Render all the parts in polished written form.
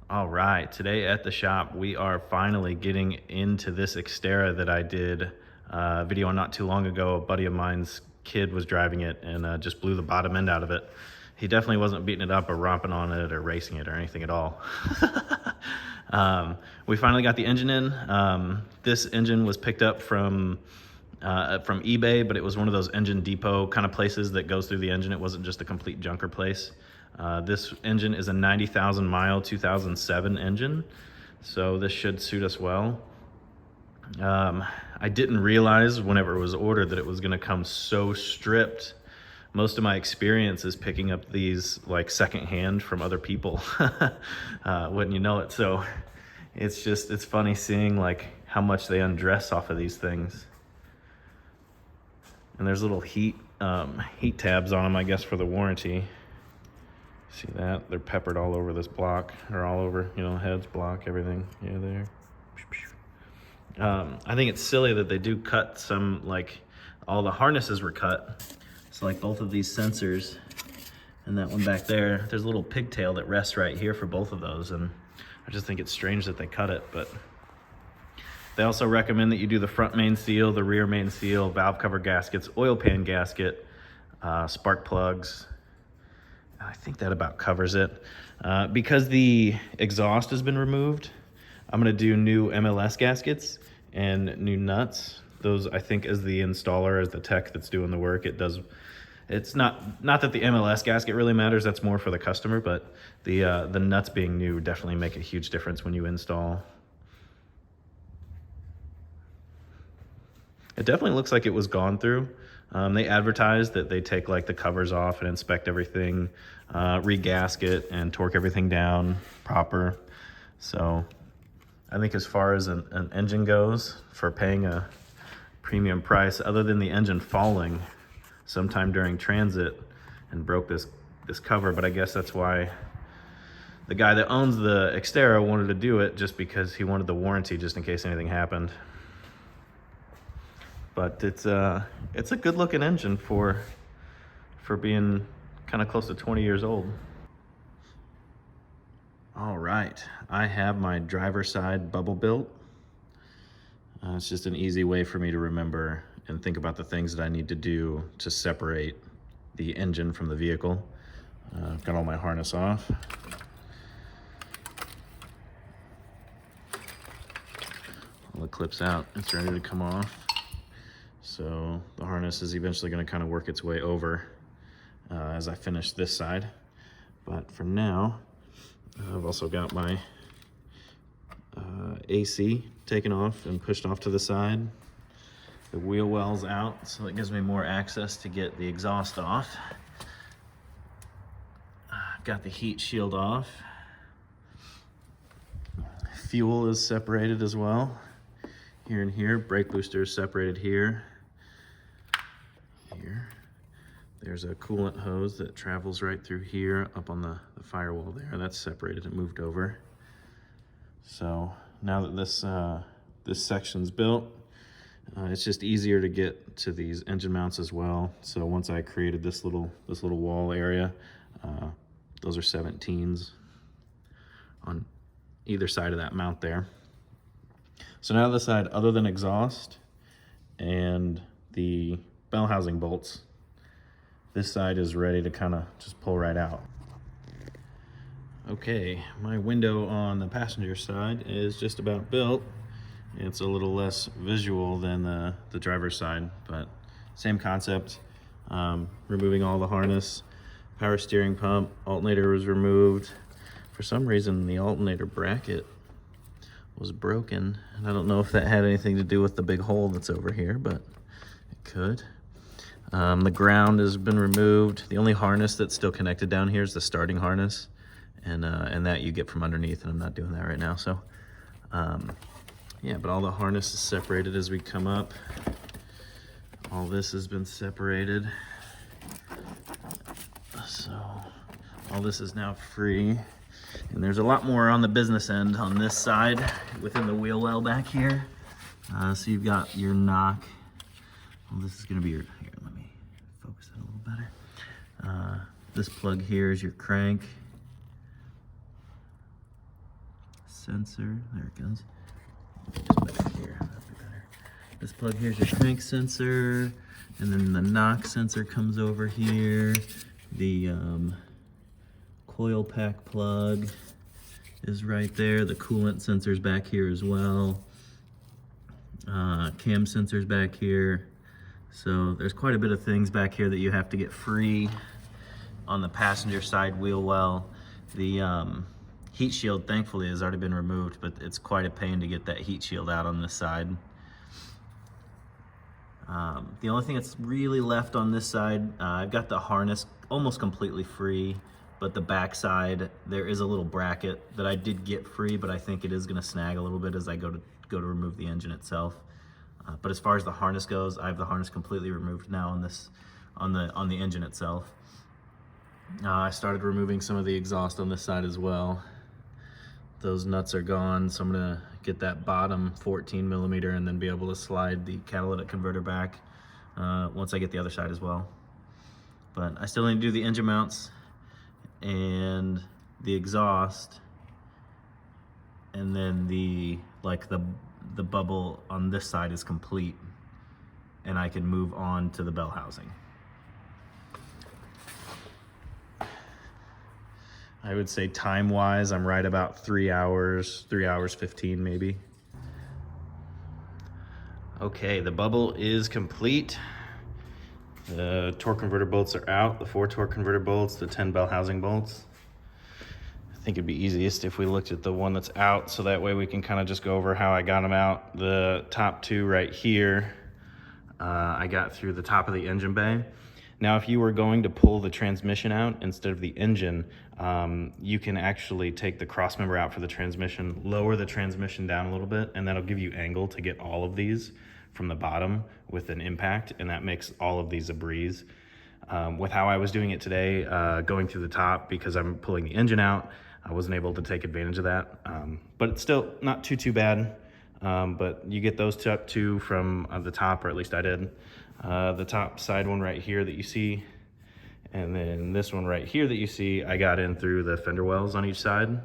All right, today at the shop, we are finally getting into this Xterra that I did a video on not too long ago. A buddy of mine's kid was driving it and just blew the bottom end out of it. He definitely wasn't beating it up or romping on it or racing it or anything at all. We finally got the engine in. This engine was picked up from eBay, but it was one of those engine depot kind of places that goes through the engine. It wasn't just a complete junker place. This engine is a 90,000 mile 2007 engine, so this should suit us well. I didn't realize whenever it was ordered that it was going to come so stripped. Most of my experience is picking up these like secondhand from other people. Wouldn't you know it? So it's funny seeing like how much they undress off of these things. And there's little heat tabs on them, I guess, for the warranty. See that? They're peppered all over this block, or all over, you know, heads, block, everything. Yeah, there. I think it's silly that they do cut some, like, all the harnesses were cut. So, like, both of these sensors and that one back there, there's a little pigtail that rests right here for both of those. And I just think it's strange that they cut it, but they also recommend that you do the front main seal, the rear main seal, valve cover gaskets, oil pan gasket, spark plugs. I think that about covers it. Because the exhaust has been removed, I'm gonna do new MLS gaskets and new nuts. Those, I think, as the installer, as the tech that's doing the work, it's not that the MLS gasket really matters, that's more for the customer, but the nuts being new definitely make a huge difference when you install. It definitely looks like it was gone through. They advertised that they take like the covers off and inspect everything, re-gasket and torque everything down proper. So I think as far as an engine goes, for paying a premium price, other than the engine falling sometime during transit and broke this cover, but I guess that's why the guy that owns the Xterra wanted to do it, just because he wanted the warranty just in case anything happened. But it's a good looking engine for being kind of close to 20 years old. All right, I have my driver's side bubble built. It's just an easy way for me to remember and think about the things that I need to do to separate the engine from the vehicle. I've got all my harness off. All the clips out, it's ready to come off. So the harness is eventually going to kind of work its way over as I finish this side. But for now, I've also got my AC taken off and pushed off to the side. The wheel well's out, so it gives me more access to get the exhaust off. Got the heat shield off. Fuel is separated as well. Here and here, brake booster is separated here. Here. There's a coolant hose that travels right through here up on the firewall there. That's separated and moved over. So now that this section's built, it's just easier to get to these engine mounts as well. So once I created this little wall area, those are 17s on either side of that mount there. So now this side, other than exhaust and the bell housing bolts, this side is ready to kind of just pull right out. Okay, my window on the passenger side is just about built. It's a little less visual than the driver's side, but same concept. Removing all the harness, power steering pump, alternator was removed. For some reason, the alternator bracket was broken, and I don't know if that had anything to do with the big hole that's over here, but it could. The ground has been removed. The only harness that's still connected down here is the starting harness, and that you get from underneath, and I'm not doing that right now. So yeah, but all the harness is separated as we come up. All this has been separated, so all this is now free. And there's a lot more on the business end on this side within the wheel well back here. So you've got your knock. Well, this is going to be your, here, let me focus that a little better. This plug here is your crank. sensor. There it goes. Just put it here. That'll be better. This plug here is your crank sensor, and then the knock sensor comes over here. The coil pack plug is right there. The coolant sensor's back here as well. Cam sensor's back here. So there's quite a bit of things back here that you have to get free on the passenger side wheel well. The heat shield thankfully has already been removed, but it's quite a pain to get that heat shield out on this side. The only thing that's really left on this side, I've got the harness almost completely free, but the back side, there is a little bracket that I did get free, but I think it is gonna snag a little bit as I go to remove the engine itself. But as far as the harness goes, I have the harness completely removed now on this, on the engine itself. I started removing some of the exhaust on this side as well. Those nuts are gone, so I'm gonna get that bottom 14 millimeter and then be able to slide the catalytic converter back once I get the other side as well. But I still need to do the engine mounts and the exhaust, and then the bubble on this side is complete, and I can move on to the bell housing. I would say time-wise, I'm right about 3 hours, 3 hours 15 maybe. Okay, the bubble is complete. The torque converter bolts are out, the 4 torque converter bolts, the 10 bell housing bolts. I think it'd be easiest if we looked at the one that's out, so that way we can kind of just go over how I got them out. The top 2 right here, I got through the top of the engine bay. Now, if you were going to pull the transmission out instead of the engine, you can actually take the cross member out for the transmission, lower the transmission down a little bit, and that'll give you angle to get all of these from the bottom with an impact, and that makes all of these a breeze. With how I was doing it today, going through the top, because I'm pulling the engine out, I wasn't able to take advantage of that. But it's still not too bad. But you get those two from the top, or at least I did. The top side one right here that you see, and then this one right here that you see, I got in through the fender wells on each side.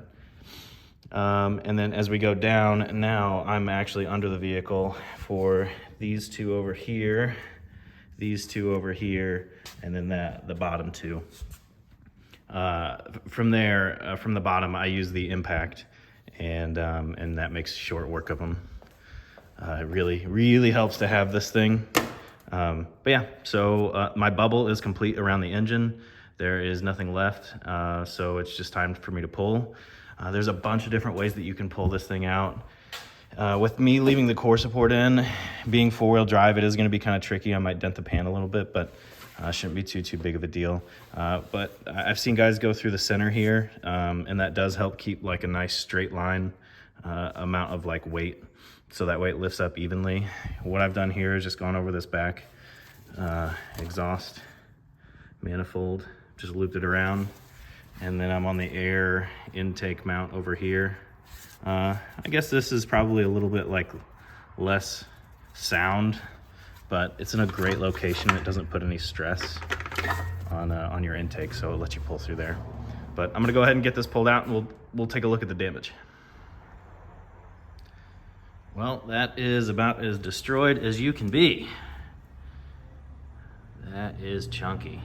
And then as we go down, now I'm actually under the vehicle for these 2 over here, these 2 over here, and then the bottom 2. From there, from the bottom, I use the impact, and that makes short work of them. It really helps to have this thing. But yeah, so my bubble is complete around the engine. There is nothing left, so it's just time for me to pull. There's a bunch of different ways that you can pull this thing out. With me leaving the core support in, being 4-wheel drive, it is going to be kind of tricky. I might dent the pan a little bit, but shouldn't be too big of a deal. But I've seen guys go through the center here, and that does help keep like a nice straight line amount of like weight, so that way it lifts up evenly. What I've done here is just gone over this back exhaust manifold, just looped it around, and then I'm on the air intake mount over here. I guess this is probably a little bit like less sound, but it's in a great location. It doesn't put any stress on your intake, so it lets you pull through there. But I'm gonna go ahead and get this pulled out, and we'll take a look at the damage. Well, that is about as destroyed as you can be. That is chunky.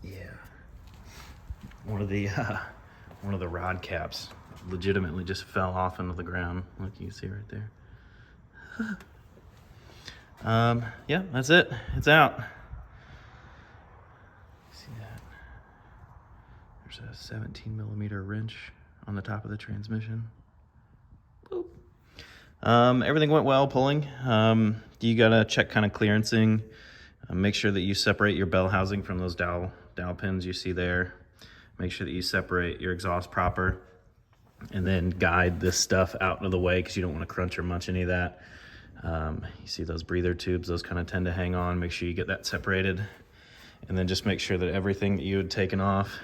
Yeah. One of the rod caps legitimately just fell off into the ground. Look, you can see right there. Yeah, that's it. It's out. See that? There's a 17 millimeter wrench on the top of the transmission. Boop. Everything went well pulling. You gotta check kind of clearancing. Make sure that you separate your bell housing from those dowel pins you see there. Make sure that you separate your exhaust proper, and then guide this stuff out of the way, because you don't want to crunch or munch any of that. You see those breather tubes, those kind of tend to hang on. Make sure you get that separated, and then just make sure that everything that you had taken off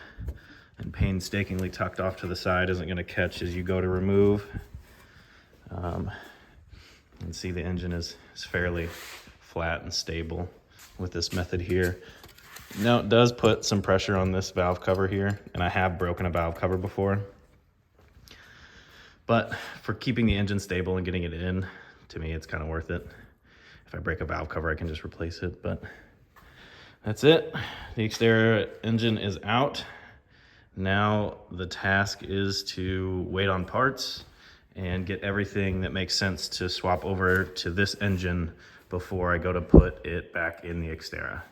and painstakingly tucked off to the side isn't going to catch as you go to remove. And see the engine is fairly flat and stable with this method here. Now it does put some pressure on this valve cover here, and I have broken a valve cover before. But for keeping the engine stable and getting it in, to me, it's kind of worth it. If I break a valve cover, I can just replace it, but that's it. The Xterra engine is out. Now the task is to wait on parts and get everything that makes sense to swap over to this engine before I go to put it back in the Xterra.